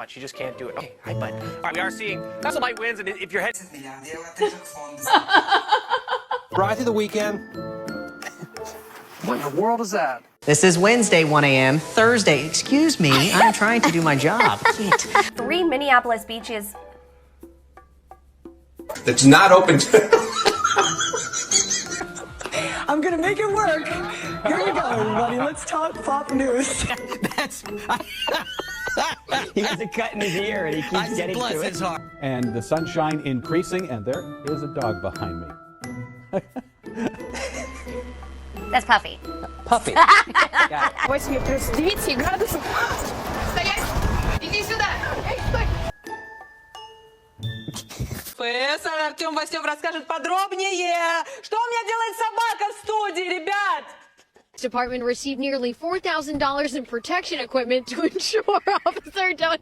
watch. You just can't do it. Okay, hi, bud. All right, we are seeing Light wins, and if your head... Ride through the weekend. What in the world is that? This is Wednesday, 1 a.m. Thursday, excuse me, I'm trying to do my job. 3 Minneapolis beaches. That's not open to... I'm gonna make it work. Here we go, everybody. Let's talk pop news. He has a cut in his ear and he keeps getting to it. And the sunshine increasing, and there is a dog behind me. That's Puffy. Puffy. Восьми плюс 9 градусов. Стоять! Иди сюда! Эй, стой! ФС Артем Васёв расскажет подробнее. Что у меня делает собака в студии, ребят? Department received nearly $4,000 in protection equipment to ensure Officer Don't